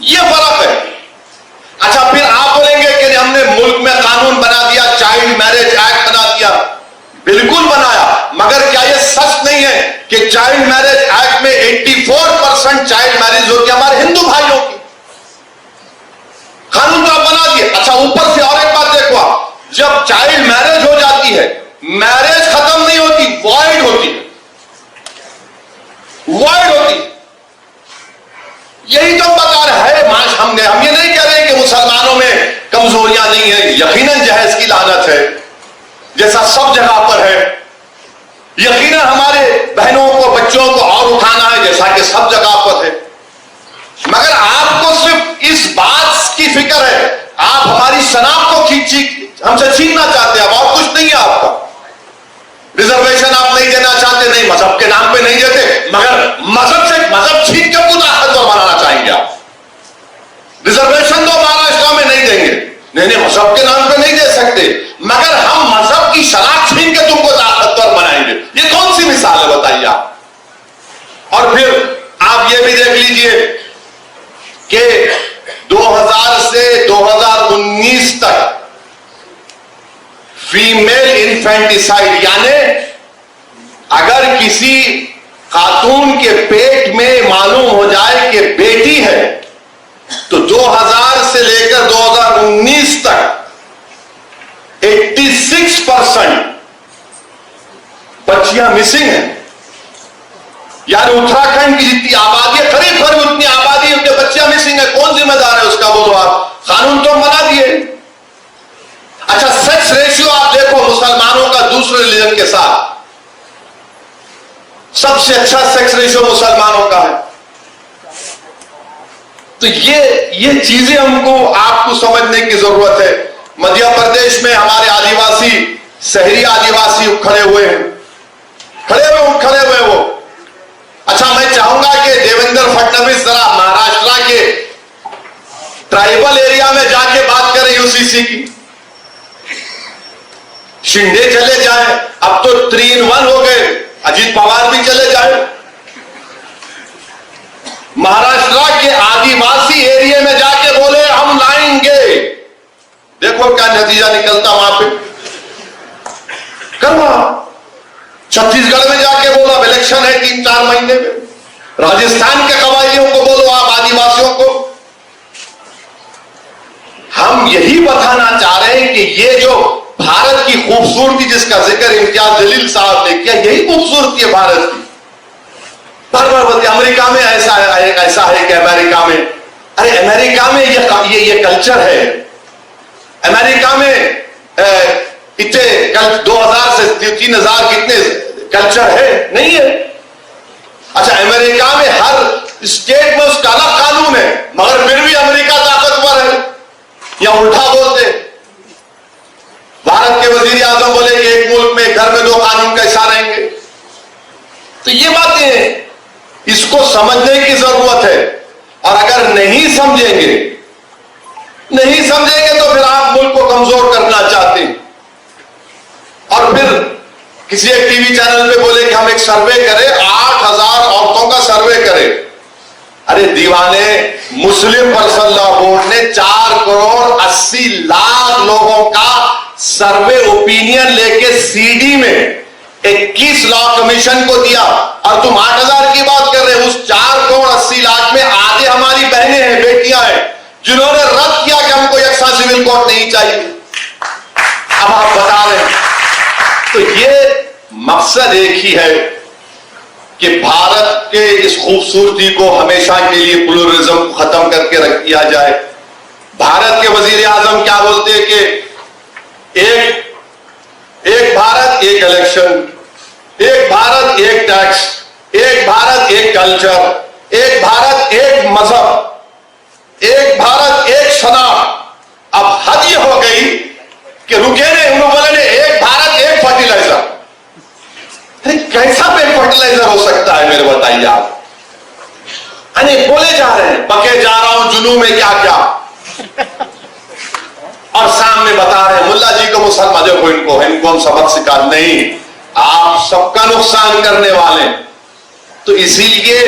ये फर्क है। अच्छा, फिर आप बोलेंगे कि हमने मुल्क में कानून बना दिया, चाइल्ड मैरिज एक्ट बना दिया। बिल्कुल बनाया, मगर क्या यह सच नहीं है कि चाइल्ड मैरिज एक्ट में 84% चाइल्ड मैरिज होती है हमारे हिंदू भाइयों की? कानून तो आप बना दिए। अच्छा, ऊपर से और एक बात देखो आप, जब चाइल्ड मैरिज हो जाती है, मैरिज खत्म नहीं होती, वॉइड होती है, वॉइड होती। यही तो बता रहे हैं। हम ये नहीं कह रहे कि मुसलमानों में कमजोरियां नहीं है, यकीनन जहेज की लानत है जैसा सब जगह पर है, यकीनन हमारे बहनों को बच्चों को और उठाना है जैसा कि सब जगह पर है, मगर आपको सिर्फ इस बात की फिक्र है, आप हमारी शनाख्त को हमसे छीनना चाहते हैं। अब और कुछ नहीं है आपका। रिजर्वेशन आप नहीं देना चाहते, नहीं मजहब के नाम पे नहीं देते, मगर मजहब छीन के पूरा ताकतवर बनाना चाहेंगे आप। रिजर्वेशन तो महाराष्ट्र में नहीं देंगे, नहीं मजहब के नाम पे नहीं दे सकते, मगर हम मजहब की शनाख्त छीन के तुमको ताकतवर बनाएंगे। ये कौन सी मिसाल है बताइए आप? और फिर आप ये भी देख लीजिए कि 2000 से 2019 तक फीमेल इन्फेंटिसाइड, यानी अगर किसी खातून के पेट में मालूम हो जाए कि बेटी है, तो 2000 से लेकर 2019 तक 86% बच्चियां मिसिंग हैं। यानी उत्तराखंड की जितनी आबादी है, करीब उतनी आबादी उनके बच्चियां मिसिंग है। कौन जिम्मेदार है उसका? वो तो आप कानून तो बना दिए। अच्छा, सेक्स रेशियो आप देखो मुसलमानों का दूसरे रिलीजन के साथ, सबसे अच्छा सेक्स रेशियो मुसलमानों का है। तो ये चीजें हमको आपको समझने की जरूरत है। मध्य प्रदेश में हमारे आदिवासी, शहरी आदिवासी खड़े हुए वो। अच्छा, मैं चाहूंगा कि देवेंद्र फडणवीस जरा महाराष्ट्र के ट्राइबल एरिया में जाके बात करें यूसीसी की। शिंदे चले जाए, अब तो 3 in 1 हो गए, अजीत पवार भी चले जाए। महाराष्ट्र के आदिवासी एरिया में जाके बोले हम लाएंगे, देखो क्या नतीजा निकलता वहां पे। करवा छत्तीसगढ़ में जाके बोला, अब इलेक्शन है 3-4 महीने में। राजस्थान के कबायलियों को बोलो, आप आदिवासियों को। हम यही बताना चाह रहे हैं कि ये जो भारत की खूबसूरती जिसका जिक्र इम्तियाज जलील साहब ने किया, यही खूबसूरती है भारत की। बार अमेरिका में ऐसा है कि अमेरिका में, अरे अमेरिका में ये कल्चर है। अमेरिका में इतने 2000 से 3000 कितने कल्चर है? नहीं है। अच्छा, अमेरिका में हर स्टेट में उसका अलग कानून है, मगर फिर भी अमेरिका ताकतवर है। या उल्टा बोलते, भारत के वजीर आजम बोले कि एक मुल्क में घर में 2 कानून कैसा रहेंगे? तो ये बातें इसको समझने की जरूरत है। और अगर नहीं समझेंगे तो फिर आप मुल्क को कमजोर करना चाहते हैं। और फिर किसी एक टीवी चैनल पे बोले कि हम एक सर्वे करें, 8000 औरतों का सर्वे करें। अरे दीवाने, मुस्लिम पर्सनल लॉ बोर्ड ने 4,80,00,000 लोगों का सर्वे ओपिनियन लेके सीडी में 21 लॉ कमीशन को दिया, और तुम 8000 की बात कर रहे हो। उस 4,80,00,000 में आधे हमारी बहनें हैं, बेटियां हैं, जिन्होंने रद्द किया कि हमको यकसा सिविल कोड नहीं चाहिए। अब आप बता रहे हैं। तो ये मकसद एक ही है कि भारत के इस खूबसूरती को हमेशा के लिए प्लुरलिज्म को खत्म करके रख दिया जाए। भारत के वजीर आजम क्या बोलते हैं कि एक भारत एक इलेक्शन, एक भारत एक टैक्स, एक भारत एक कल्चर, एक भारत एक मजहब, एक भारत एक शनाख्त। अब हद ये हो गई कि रुके ने, उन्होंने बोले एक भारत एक फर्टिलाइजर। कैसा पेट फर्टिलाइजर हो सकता है मेरे बताइए आप? अरे बोले जा रहे हैं, पके जा रहा हूं जुनू में क्या क्या, और सामने बता रहे हैं मुल्ला जी को मुसलमान, देखो इनको हम सबक सिखा, नहीं, आप सबका नुकसान करने वाले। तो इसीलिए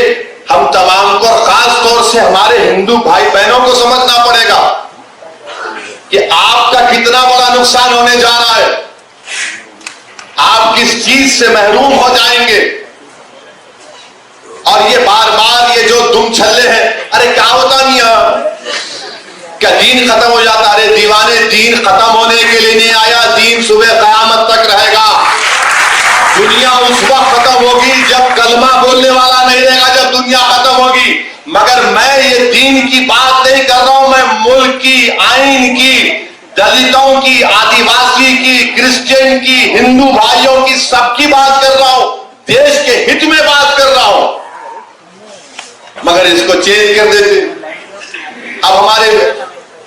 हम तमाम को, खास तौर से हमारे हिंदू भाई बहनों को समझना पड़ेगा कि आपका कितना बड़ा नुकसान होने जा रहा है। आप किस चीज से महरूम हो जाएंगे। और ये बार बार ये जो दुम छल्ले हैं, अरे क्या होता नहीं है, क्या दीन खत्म हो जाता? अरे दीवाने, दीन खत्म होने के लिए नहीं आया, दीन सुबह कयामत तक रहेगा। दुनिया उस वक्त खत्म होगी जब कलमा बोलने वाला नहीं रहेगा, जब दुनिया खत्म होगी। मगर मैं ये दीन की बात नहीं कर रहा हूं, मैं मुल्क की, आइन की, दलितों की, आदिवासी की, क्रिश्चियन की, हिंदू भाइयों की, सबकी बात कर रहा हूं, देश के हित में बात कर रहा हूं। मगर इसको चेंज कर देते। अब हमारे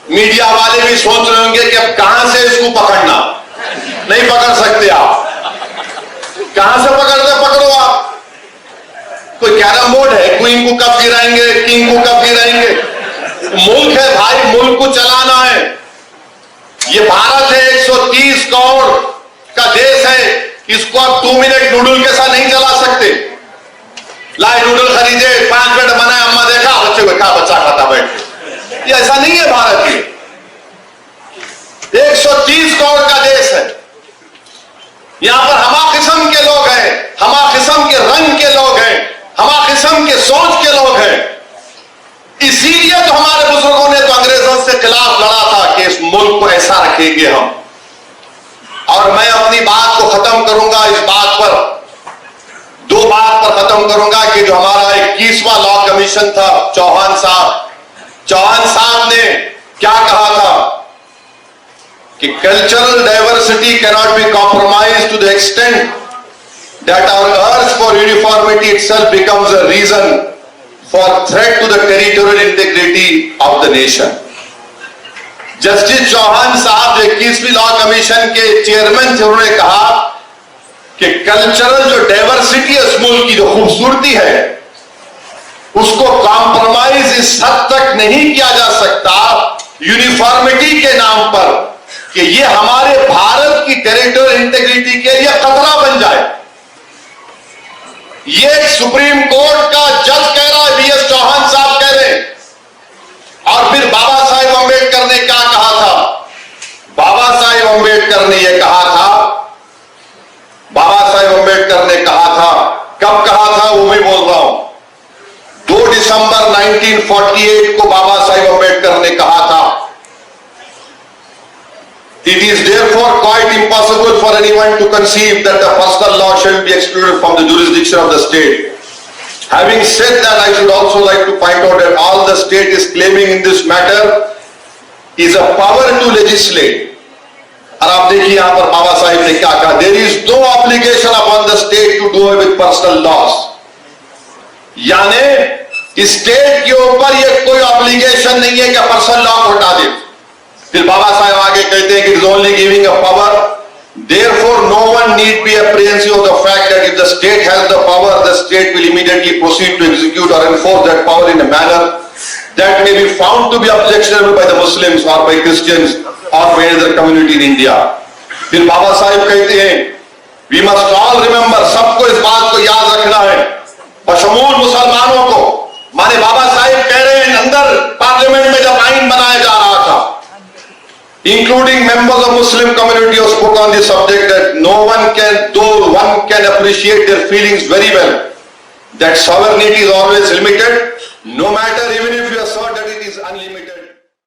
मीडिया वाले भी सोच रहे होंगे कि अब कहां से इसको पकड़ना। नहीं पकड़ सकते आप। कहां से पकड़ो आप। कोई कैरम बोर्ड है, क्वीन को कब गिराएंगे, किंग को कब गिराएंगे। मुल्क है भाई, मुल्क को चलाना है। ये भारत है, 130 करोड़ का देश है। इसको आप 2 मिनट नूडल के साथ नहीं चला सकते। लाए नूडल खरीदे, 5 मिनट बनाए, अम्मा देखा, बच्चे को खा, बच्चा खाता बैठ। ये ऐसा नहीं है भारत की। 130 करोड़ का देश है। यहां पर हमा किस्म के लोग हैं, हमा किस्म के रंग के लोग हैं, हमा किस्म के सोच के लोग हैं। इसीलिए तो हमारे बुजुर्गों ने तो अंग्रेजों से खिलाफ लड़ा था कि इस मुल्क को ऐसा रखेंगे हम। और मैं अपनी बात को खत्म करूंगा इस बात पर, 2 बात पर खत्म करूंगा कि जो हमारा 21वां लॉ कमीशन था, चौहान साहब ने क्या कहा था कि cultural diversity cannot be compromise to the extent that our urge for uniformity itself becomes a reason for threat to the territorial integrity of the nation. Justice Chauhan साहब जो 21वीं लॉ कमीशन के चेयरमैन थे, उन्होंने कहा कि कल्चरल जो diversity है, इस मुल्क की जो खूबसूरती है, उसको कॉम्प्रोमाइज इस हद तक नहीं किया जा सकता यूनिफॉर्मिटी के नाम पर कि ये हमारे भारत की टेरिटोरियल इंटीग्रिटी के लिए खतरा बन जाए। ये सुप्रीम कोर्ट का जज कह रहा है, बीएस चौहान साहब कह रहे हैं। और फिर बाबा साहेब अंबेडकर ने क्या कहा था? बाबा साहेब अंबेडकर ने यह कहा था, बाबा साहेब अंबेडकर ने कहा था, कब कहा था वो मैं बोल रहा हूं, 2 दिसंबर 1948 को बाबा साहेब अंबेडकर ने कहा था, It is therefore quite impossible for anyone to conceive that the personal law shall be excluded from the jurisdiction of the state. Having said that, I should also like to point out that all the state is claiming in this matter is a power to legislate. और आप देखिए यहां पर बाबा साहिब ने क्या कहा, There is no obligation upon the state to do away with personal laws. यानी state के ऊपर ये कोई ऑब्लिगेशन नहीं है कि पर्सनल लॉ को हटा दे। फिर बाबा साहब आगे कहते हैं कि it is only giving a power, therefore no one need be apprehensive of the fact that if the state has the power, the state will immediately proceed to execute और enforce that power in a manner that may be found to be objectionable by the Muslims और by Christians और by other community in India. फिर बाबा साहब कहते हैं we must all remember, सबको इस बात को याद रखना है, बशमूल मुसलमानों को। माने बाबा साहब कह रहे हैं अंदर पार्लियामेंट में जब आइन बनाया जा रहा था, including members of Muslim community who spoke on this subject, that no one can, though one can appreciate their feelings very well, that sovereignty is always limited, no matter even if you assert that it is unlimited.